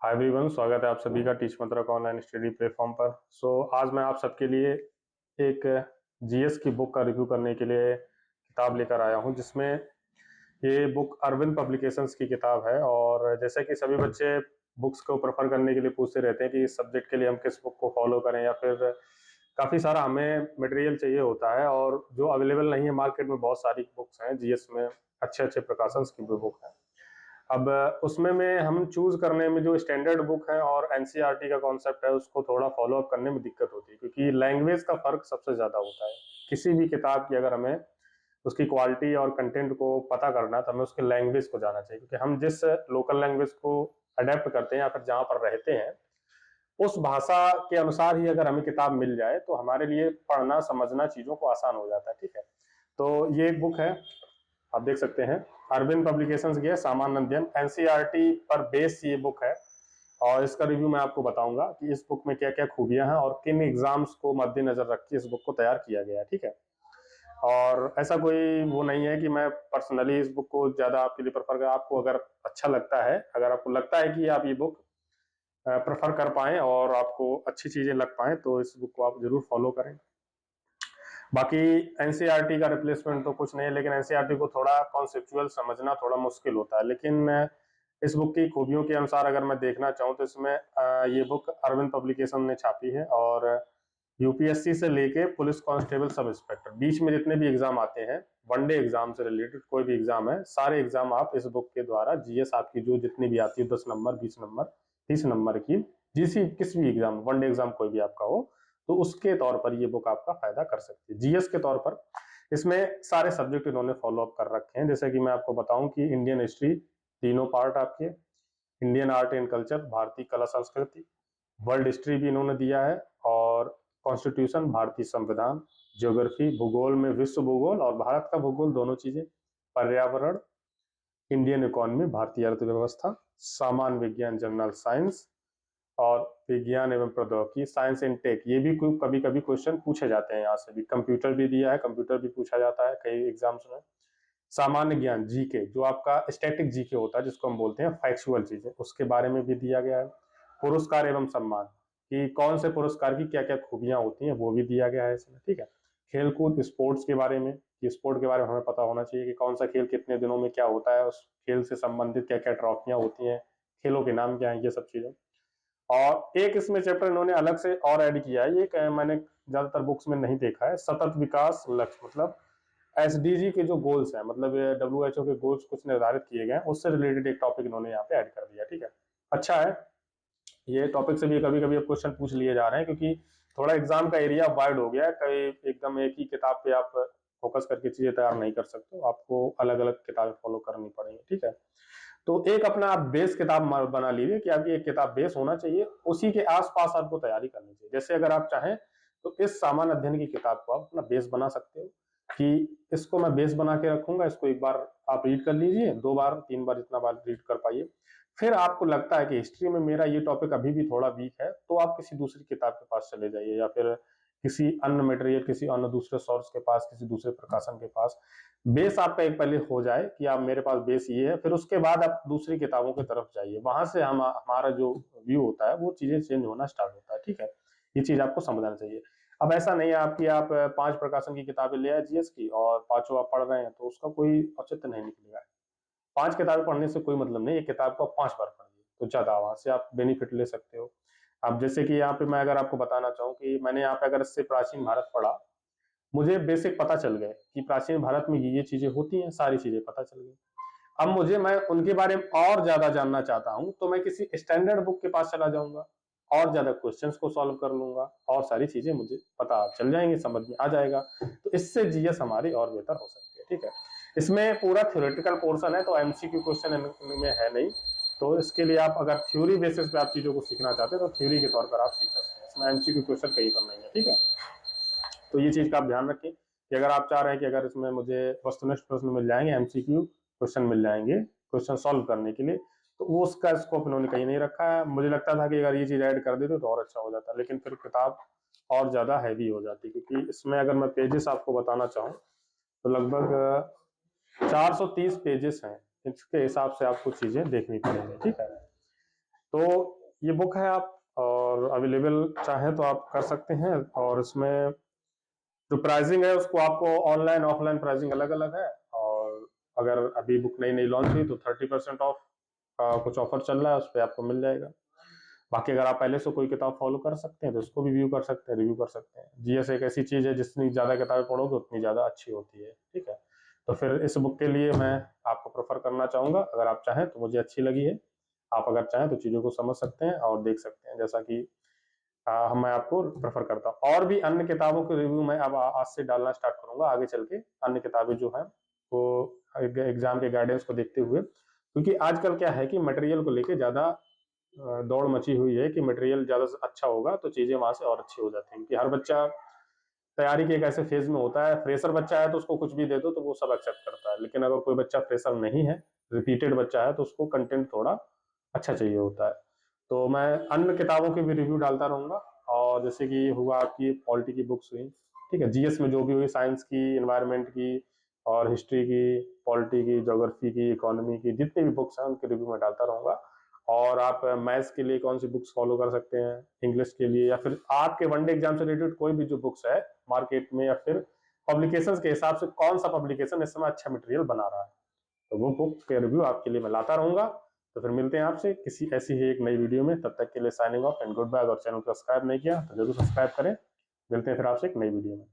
Hi everyone, स्वागत है आप सभी का टीच मंत्रा का ऑनलाइन स्टडी प्लेटफॉर्म पर। आज मैं आप सबके लिए एक जीएस की बुक का रिव्यू करने के लिए किताब लेकर आया हूं, जिसमें ये बुक अरविंद पब्लिकेशंस की किताब है। और जैसे कि सभी बच्चे बुक्स को प्रेफर करने के लिए पूछते रहते हैं कि इस सब्जेक्ट के लिए हम किस बुक को फॉलो करें, या फिर काफ़ी सारा हमें मटेरियल चाहिए होता है और जो अवेलेबल नहीं है मार्केट में। बहुत सारी बुक्स हैं जीएस में, अच्छे अच्छे प्रकाशंस की भी बुक है। अब उसमें में हम चूज करने में जो स्टैंडर्ड बुक है और एनसीईआरटी का कॉन्सेप्ट है, उसको थोड़ा फॉलो अप करने में दिक्कत होती है, क्योंकि लैंग्वेज का फर्क सबसे ज्यादा होता है। किसी भी किताब की अगर हमें उसकी क्वालिटी और कंटेंट को पता करना है तो हमें उसके लैंग्वेज को जाना चाहिए, क्योंकि हम जिस लोकल लैंग्वेज को अडेप्ट करते हैं या फिर जहां पर रहते हैं उस भाषा के अनुसार ही अगर हमें किताब मिल जाए तो हमारे लिए पढ़ना समझना चीजों को आसान हो जाता है। ठीक है, तो ये एक बुक है, आप देख सकते हैं, अरविंद पब्लिकेशंस की है, सामान्य अध्ययन, एनसीईआरटी पर बेस ये बुक है। और इसका रिव्यू मैं आपको बताऊंगा कि इस बुक में क्या क्या खूबियां हैं और किन एग्जाम्स को मद्देनजर रख के इस बुक को तैयार किया गया है। ठीक है, और ऐसा कोई वो नहीं है कि मैं पर्सनली इस बुक को ज्यादा आपके लिए प्रेफर कर, आपको अगर अच्छा लगता है, अगर आपको लगता है कि आप ये बुक प्रेफर कर पाए और आपको अच्छी चीजें लग पाए तो इस बुक को आप जरूर फॉलो करें। बाकी एनसीईआरटी का रिप्लेसमेंट तो कुछ नहीं है, लेकिन एनसीईआरटी को थोड़ा कॉन्सेप्चुअल समझना थोड़ा मुश्किल होता है। लेकिन इस बुक की खूबियों के अनुसार अगर मैं देखना चाहूँ तो इसमें ये बुक अरविंद पब्लिकेशन ने छापी है, और यूपीएससी से लेके पुलिस कांस्टेबल सब इंस्पेक्टर, बीच में जितने भी एग्जाम आते हैं, वनडे एग्जाम से रिलेटेड कोई भी एग्जाम है, सारे एग्जाम आप इस बुक के द्वारा, जीएस आपकी जो जितनी भी आती है, 10 नंबर, 20 नंबर, 30 नंबर की, किसी भी एग्जाम, वनडे एग्जाम कोई भी आपका हो, तो उसके तौर पर ये बुक आपका फायदा कर सकती है। जीएस के तौर पर इसमें सारे सब्जेक्ट इन्होंने फॉलो अप कर रखे हैं। जैसे कि मैं आपको बताऊं कि इंडियन हिस्ट्री तीनों पार्ट आपके, इंडियन आर्ट एंड कल्चर, भारतीय कला संस्कृति, वर्ल्ड हिस्ट्री भी इन्होंने दिया है, और कॉन्स्टिट्यूशन, भारतीय संविधान, ज्योग्राफी, भूगोल में विश्व भूगोल और भारत का भूगोल, दोनों चीजें, पर्यावरण, इंडियन इकोनॉमी, भारतीय अर्थव्यवस्था, सामान्य विज्ञान, जनरल साइंस, और विज्ञान एवं प्रौद्योगिकी, साइंस एंड टेक, ये भी कभी कभी क्वेश्चन पूछे जाते हैं यहाँ से भी। कंप्यूटर भी दिया है, कंप्यूटर भी पूछा जाता है कई एग्जाम्स में। सामान्य ज्ञान, जीके, जो आपका स्टैटिक जीके होता है, जिसको हम बोलते हैं फैक्चुअल चीजें, उसके बारे में भी दिया गया है। पुरस्कार एवं सम्मान, कि कौन से पुरस्कार की क्या क्या खूबियां होती हैं, वो भी दिया गया है इसमें। ठीक है, खेलकूद, स्पोर्ट्स के बारे में, कि स्पोर्ट के बारे में हमें पता होना चाहिए कि कौन सा खेल कितने दिनों में क्या होता है, उस खेल से संबंधित क्या क्या ट्रॉफियां होती हैं, खेलों के नाम क्या है, ये सब चीजें। और एक इसमें चैप्टर इन्होंने अलग से और ऐड किया है, ये मैंने ज्यादातर बुक्स में नहीं देखा है, सतत विकास लक्ष्य, मतलब एसडीजी के जो गोल्स हैं, मतलब डब्ल्यूएचओ के गोल्स कुछ निर्धारित किए गए हैं, उससे रिलेटेड एक टॉपिक इन्होंने यहाँ पे ऐड कर दिया। ठीक है, अच्छा है, ये टॉपिक से भी कभी कभी अब क्वेश्चन पूछ लिए जा रहे हैं, क्योंकि थोड़ा एग्जाम का एरिया वाइड हो गया है, कई एकदम एक ही किताब पे आप फोकस करके चीजें तैयार नहीं कर सकते, आपको अलग अलग किताबें फॉलो करनी पड़ेंगी। ठीक है, तो एक अपना आप बेस किताब बना लीजिए कि आपकी एक किताब बेस होना चाहिए, उसी के आसपास आपको तैयारी करनी चाहिए। जैसे अगर आप चाहें तो इस सामान्य अध्ययन की किताब को आप अपना बेस बना सकते हो, कि इसको मैं बेस बना के रखूंगा, इसको एक बार आप रीड कर लीजिए, 2 बार 3 बार, जितना बार रीड कर पाइए। फिर आपको लगता है कि हिस्ट्री में मेरा ये टॉपिक अभी भी थोड़ा वीक है, तो आप किसी दूसरी किताब के पास चले जाइए, या फिर किसी अन्य मटेरियल, किसी अन्य दूसरे सोर्स के पास, किसी दूसरे प्रकाशन के पास। बेस आपका एक पहले हो जाए कि आप, मेरे पास बेस ये है, फिर उसके बाद आप दूसरी किताबों की तरफ जाइए, वहां से हमारा जो व्यू होता है वो चीजें चेंज होना स्टार्ट होता है। ठीक है, ये चीज आपको समझना चाहिए। अब ऐसा नहीं है आपकी, आप 5 प्रकाशन की किताबें ले आए जीएस की और पांचों आप पढ़ रहे हैं, तो उसका कोई औचित्य नहीं निकलेगा। 5 किताबें पढ़ने से कोई मतलब नहीं, एक किताब को आप 5 बार पढ़िए तो ज्यादा वहां से आप बेनिफिट ले सकते हो। अब जैसे कि यहाँ पे मैं अगर आपको बताना चाहूँ कि मैंने यहाँ पे अगर इससे प्राचीन भारत पढ़ा, मुझे बेसिक पता चल गए कि प्राचीन भारत में ये चीजें होती हैं, सारी चीजें पता चल गई। अब मैं उनके बारे में और ज्यादा जानना चाहता हूं तो मैं किसी स्टैंडर्ड बुक के पास चला जाऊंगा, और ज्यादा क्वेश्चंस को सॉल्व कर लूंगा, और सारी चीजें मुझे पता चल जाएंगी, समझ में आ जाएगा। तो इससे जीएस हमारी और बेहतर हो सकती है। ठीक है, इसमें पूरा थ्योरेटिकल पोर्शन है, तो एमसीक्यू क्वेश्चन में है नहीं। तो इसके लिए आप अगर थ्योरी बेसिस पे आप चीजों को सीखना चाहते हैं तो थ्योरी के तौर पर आप सीख सकते हैं, इसमें एमसीक्यू क्वेश्चन कहीं पर नहीं है। ठीक है, तो ये चीज का आप ध्यान रखें कि अगर आप चाह रहे हैं कि अगर इसमें मुझे वस्तुनिष्ठ प्रश्न मिल जाएंगे, एमसीक्यू क्वेश्चन मिल जाएंगे क्वेश्चन सॉल्व करने के लिए, तो वो उसका स्कोप इन्होंने कहीं नहीं रखा है। मुझे लगता था कि अगर ये चीज ऐड कर देते तो और अच्छा हो जाता, लेकिन फिर किताब और ज्यादा हैवी हो जाती, क्योंकि इसमें अगर मैं पेजेस आपको बताना चाहूँ तो लगभग 430 पेजेस हैं, इसके हिसाब से आपको चीजें देखनी पड़ेंगी। ठीक है, तो ये बुक है आप और अवेलेबल चाहें तो आप कर सकते हैं। और इसमें जो प्राइसिंग है उसको आपको ऑनलाइन ऑफलाइन प्राइसिंग अलग अलग है। और अगर अभी बुक नई नई लॉन्च हुई तो 30% ऑफ का कुछ ऑफर चल रहा है, उस पर आपको मिल जाएगा। बाकी अगर आप पहले से कोई किताब फॉलो कर सकते हैं तो उसको भी व्यू कर सकते हैं, रिव्यू कर सकते हैं। जीएस एक ऐसी चीज है जितनी ज्यादा किताबें पढ़ोगे उतनी ज्यादा अच्छी होती है, ठीक है। तो फिर इस बुक के लिए मैं आपको प्रेफर करना चाहूंगा, अगर आप चाहें तो। मुझे अच्छी लगी है। आप अगर चाहें तो चीजों को समझ सकते हैं और देख सकते हैं, जैसा कि मैं आपको प्रेफर करता हूँ। और भी अन्य किताबों के रिव्यू मैं अब आज से डालना स्टार्ट करूंगा आगे चल के। अन्य किताबें जो हैं वो एग्जाम के गाइडेंस को देखते हुए, क्योंकि आजकल क्या है कि मटेरियल को लेके ज्यादा दौड़ मची हुई है कि मटेरियल ज्यादा अच्छा होगा तो चीजें वहां से और अच्छी हो जाती हैं। क्योंकि हर बच्चा तैयारी के एक ऐसे फेज में होता है, फ्रेशर बच्चा है तो उसको कुछ भी दे दो तो वो सब एक्सेप्ट करता है। लेकिन अगर कोई बच्चा फ्रेशर नहीं है, रिपीटेड बच्चा है, तो उसको कंटेंट थोड़ा अच्छा चाहिए होता है। तो मैं अन्य किताबों के भी रिव्यू डालता रहूंगा। और जैसे कि हुआ आपकी पॉलिटी की बुक्स हुई, ठीक है, जीएस में जो भी हुई, साइंस की, एनवायरनमेंट की और हिस्ट्री की, पॉलिटी की, ज्योग्राफी की, इकोनॉमी की, जितनी भी बुक्स हैं उनके रिव्यू में डालता रहूंगा। और आप मैथ्स के लिए कौन सी बुक्स फॉलो कर सकते हैं, इंग्लिश के लिए, या फिर आपके वनडे एग्जाम से रिलेटेड कोई भी जो बुक्स है मार्केट में, या फिर पब्लिकेशंस के हिसाब से कौन सा पब्लिकेशन इस समय अच्छा मटेरियल बना रहा है, तो वो बुक के रिव्यू आपके लिए मैं लाता रहूंगा। तो फिर मिलते हैं आपसे किसी ऐसी ही एक नई वीडियो में। तब तक के लिए signing off and good bye. और चैनल को सब्सक्राइब नहीं किया तो जरूर सब्सक्राइब करें। मिलते हैं फिर आपसे एक नई वीडियो में।